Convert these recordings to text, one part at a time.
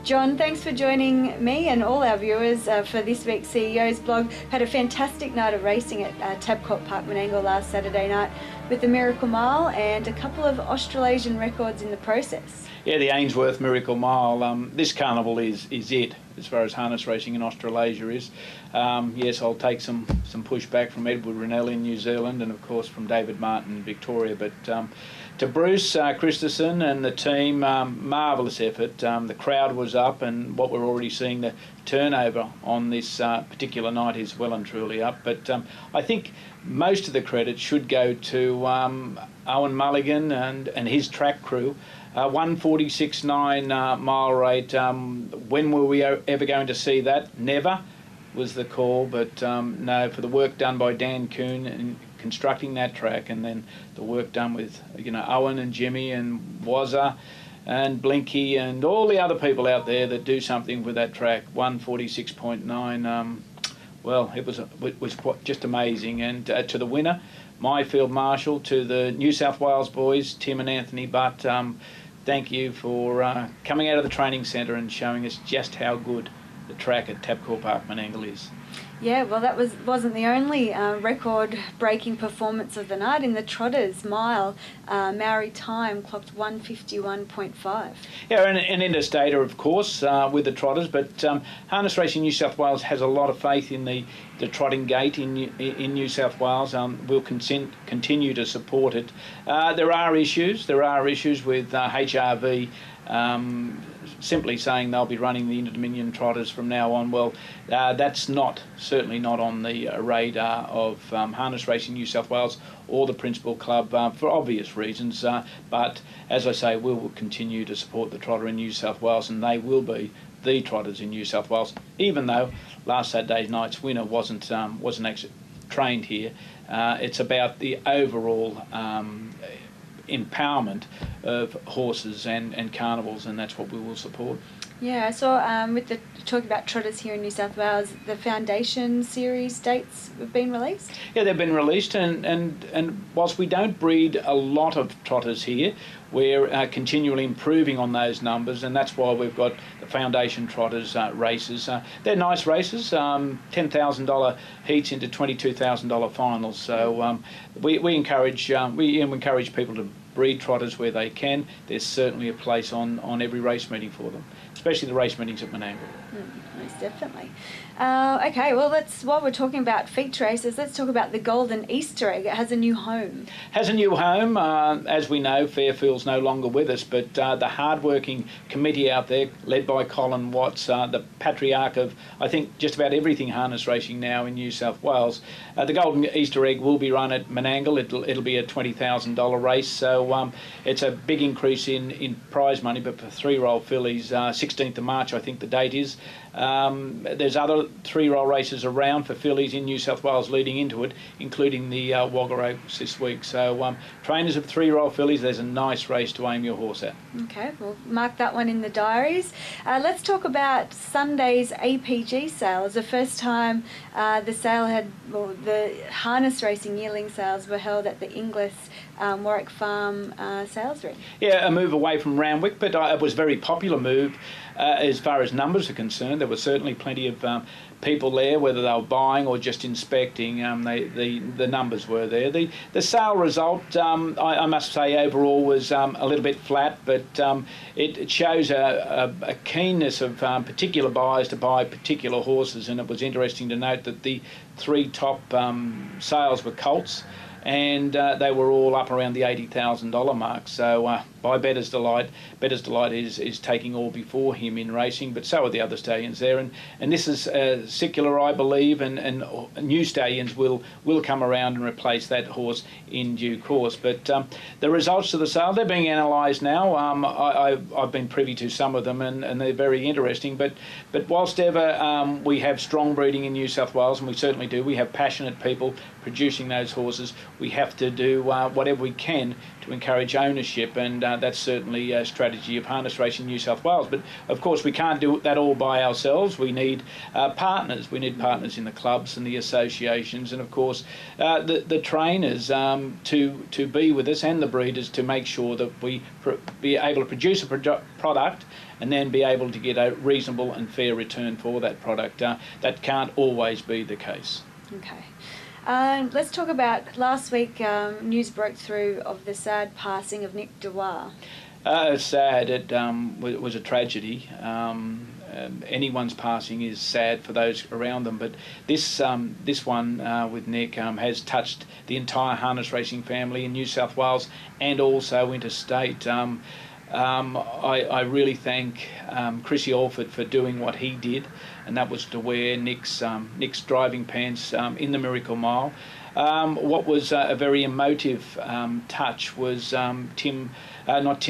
John, thanks for joining me and all our viewers for this week's CEO's blog. Had a fantastic night of racing at Tabcorp Park Menangle last Saturday night with the Miracle Mile and a couple of Australasian records in the process. Yeah, the Ainsworth Miracle Mile. This carnival is it as far as harness racing in Australasia is. Yes, I'll take some pushback from Edward Rennell in New Zealand and of course from David Martin in Victoria, but to Bruce Christensen and the team, marvellous effort. The crowd was up, and what we're already seeing, the turnover on this particular night is well and truly up. But I think most of the credit should go to Owen Mulligan and his track crew. 1:46.9 mile rate. When were we ever going to see that? Never was the call, but no, for the work done by Dan Kuhn in constructing that track, and then the work done with Owen and Jimmy and Wazza and Blinky and all the other people out there that do something with that track. 1:46.9. Well, it was just amazing. And to the winner, my field marshal, to the New South Wales boys, Tim and Anthony Butt, thank you for coming out of the training centre and showing us just how good the track at Tabcorp Park Menangle is. Yeah, well, that wasn't the only record-breaking performance of the night. In the Trotters Mile, Maori time clocked 1:51.5. Yeah, and interstater, of course, with the Trotters, but Harness Racing New South Wales has a lot of faith in the trotting gate in New South Wales. We'll continue to support it. There are issues with HRV simply saying they'll be running the Inter-Dominion Trotters from now on. Well, that's certainly not on the radar of Harness Racing New South Wales or the Principal Club for obvious reasons. But as I say, we will continue to support the Trotter in New South Wales, and they will be the Trotters in New South Wales, even though last Saturday night's winner wasn't actually trained here. It's about the overall empowerment of horses and carnivals, and that's what we will support. Yeah, I saw with the talking about trotters here in New South Wales, the Foundation Series dates have been released? Yeah, they've been released, and whilst we don't breed a lot of trotters here, we're continually improving on those numbers, and that's why we've got the Foundation Trotters races. They're nice races, $10,000 heats into $22,000 finals. So we encourage people to breed trotters where they can. There's certainly a place on every race meeting for them, especially the race meetings at Menangle. Most definitely. Okay, well, while we're talking about feature races, let's talk about the Golden Easter Egg. It has a new home. Has a new home. As we know, Fairfield's no longer with us, but the hard-working committee out there, led by Colin Watts, the patriarch of, I think, just about everything harness racing now in New South Wales. The Golden Easter Egg will be run at Menangle. It'll be a $20,000 race, so it's a big increase in prize money, but for three-year-old fillies, 16th of March, I think the date is. There's other three-year-old races around for fillies in New South Wales leading into it, including the Wagga Oaks this week. So trainers of three-year-old fillies, there's a nice race to aim your horse at. Okay, we'll mark that one in the diaries. Let's talk about Sunday's APG sale. It's the first time the harness racing yearling sales were held at the Inglis Warwick Farm sales ring. Yeah, a move away from Randwick, but it was a very popular move as far as numbers are concerned. There were certainly plenty of people there, whether they were buying or just inspecting. The numbers were there. The sale result, I must say, overall was a little bit flat, but it shows a keenness of particular buyers to buy particular horses, and it was interesting to note that the three top sales were colts, and they were all up around the $80,000 mark. So by Bettor's Delight is taking all before him in racing, but so are the other stallions there. And this is secular, I believe, and new stallions will come around and replace that horse in due course. But the results of the sale, they're being analysed now. I've been privy to some of them, and they're very interesting. But whilst ever we have strong breeding in New South Wales, and we certainly do, we have passionate people producing those horses. We have to do whatever we can to encourage ownership, and that's certainly a strategy of Harness Racing New South Wales. But of course we can't do that all by ourselves. We need partners. We need partners in the clubs and the associations, and of course the trainers to be with us, and the breeders, to make sure that we be able to produce a product and then be able to get a reasonable and fair return for that product. That can't always be the case. Okay. Let's talk about last week. News broke through of the sad passing of Nick Dewar. It's sad. It was a tragedy. Anyone's passing is sad for those around them, but this one with Nick has touched the entire harness racing family in New South Wales and also interstate. I really thank Chrissy Alford for doing what he did, and that was to wear Nick's driving pants in the Miracle Mile. What was a very emotive touch was Anthony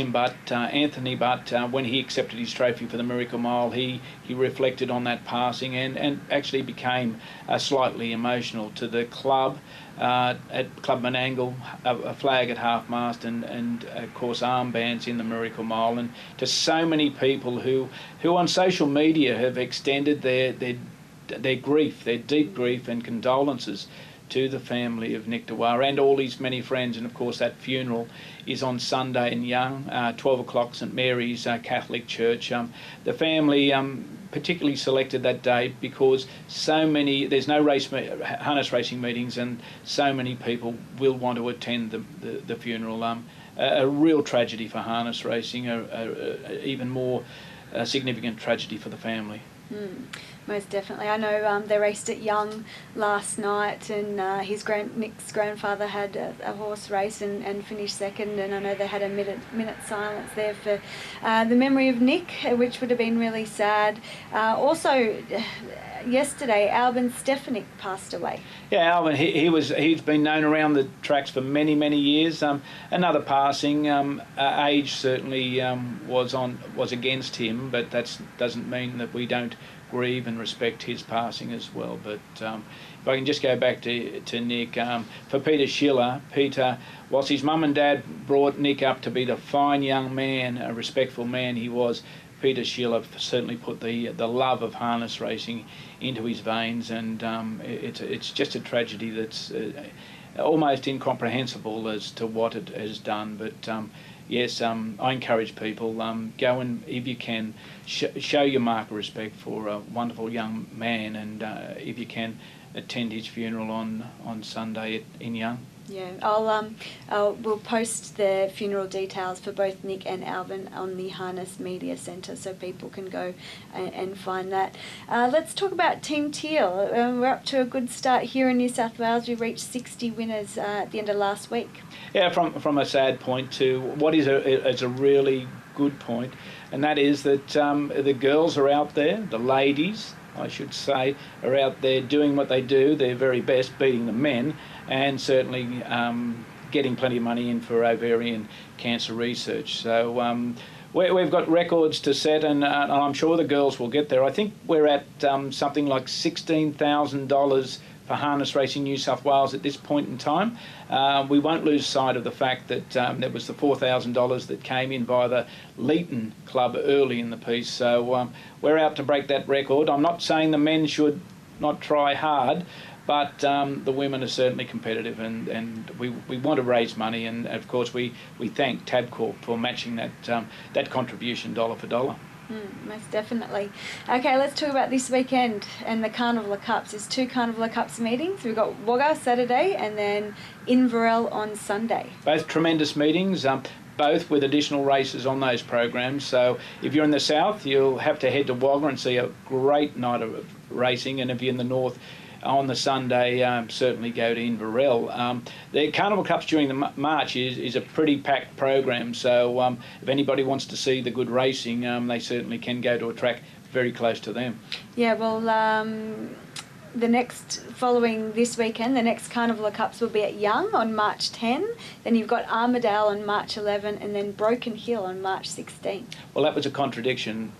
Butt, when he accepted his trophy for the Miracle Mile, he reflected on that passing and actually became slightly emotional. To the club, at Club Menangle, a flag at half-mast and of course armbands in the Miracle Mile, and to so many people who on social media have extended their grief, their deep grief and condolences to the family of Nick Dewar and all his many friends. And of course that funeral is on Sunday in Young, 12 o'clock, St Mary's Catholic Church. The family particularly selected that day because there's no harness racing meetings, and so many people will want to attend the funeral. A real tragedy for harness racing, even more significant tragedy for the family. Most definitely. I know they raced at Young last night, and Nick's grandfather had a horse race and finished second, and I know they had a minute silence there for the memory of Nick, which would have been really sad. Also, yesterday, Albin Stefanik passed away. Yeah, Albin, he's been known around the tracks for many years. Another passing. Age certainly was against him, but that doesn't mean that we don't grieve and respect his passing as well. But if I can just go back to Nick, for Peter Schiller, whilst his mum and dad brought Nick up to be the fine young man, a respectful man he was, Peter Schiller certainly put the love of harness racing into his veins, and it's just a tragedy that's almost incomprehensible as to what it has done. But yes, I encourage people, go and, if you can, show your mark of respect for a wonderful young man, and if you can, attend his funeral on Sunday in Young. Yeah, we'll post the funeral details for both Nick and Alvin on the Harness Media Centre, so people can go and find that. Let's talk about Team Teal. We're up to a good start here in New South Wales. We reached 60 winners at the end of last week. Yeah, from a sad point to what is a really good point, and that is that the girls are out there, the ladies, I should say, are out there doing what they do, their very best, beating the men, and certainly getting plenty of money in for ovarian cancer research. So we've got records to set, and I'm sure the girls will get there. I think we're at something like $16,000 for Harness Racing New South Wales at this point in time. We won't lose sight of the fact that there was the $4,000 that came in via the Leeton Club early in the piece. So we're out to break that record. I'm not saying the men should not try hard, but the women are certainly competitive, and we want to raise money, and of course we thank Tabcorp for matching that contribution dollar for dollar. Most definitely. Okay, let's talk about this weekend and the Carnival of Cups. There's 2 Carnival of Cups meetings. We've got Wagga Saturday and then Inverell on Sunday. Both tremendous meetings, both with additional races on those programs. So if you're in the south, you'll have to head to Wagga and see a great night of racing, and if you're in the north, on the Sunday, certainly go to Inverell. The Carnival Cups during the March is a pretty packed program, so if anybody wants to see the good racing, they certainly can go to a track very close to them. Yeah, well, the next following this weekend, the next Carnival of Cups will be at Young on March 10. Then you've got Armidale on March 11, and then Broken Hill on March 16. Well, that was a contradiction.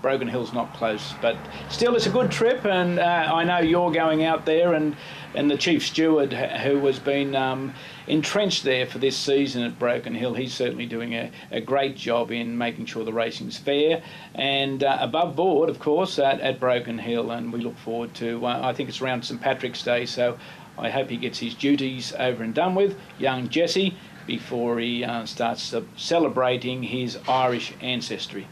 Broken Hill's not close, but still it's a good trip, and I know you're going out there, and the chief steward, who has been entrenched there for this season at Broken Hill. He's certainly doing a great job in making sure the racing's fair and above board, of course, at Broken Hill. And we look forward to, I think it's around St Patrick's Day, so I hope he gets his duties over and done with, young Jesse, before he starts celebrating his Irish ancestry.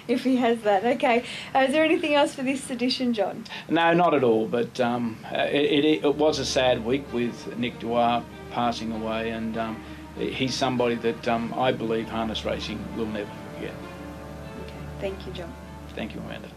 If he has that. Okay. Is there anything else for this edition, John? No, not at all, but it was a sad week with Nick Dwyer passing away, and he's somebody that I believe harness racing will never forget. Okay. Thank you, John. Thank you, Amanda.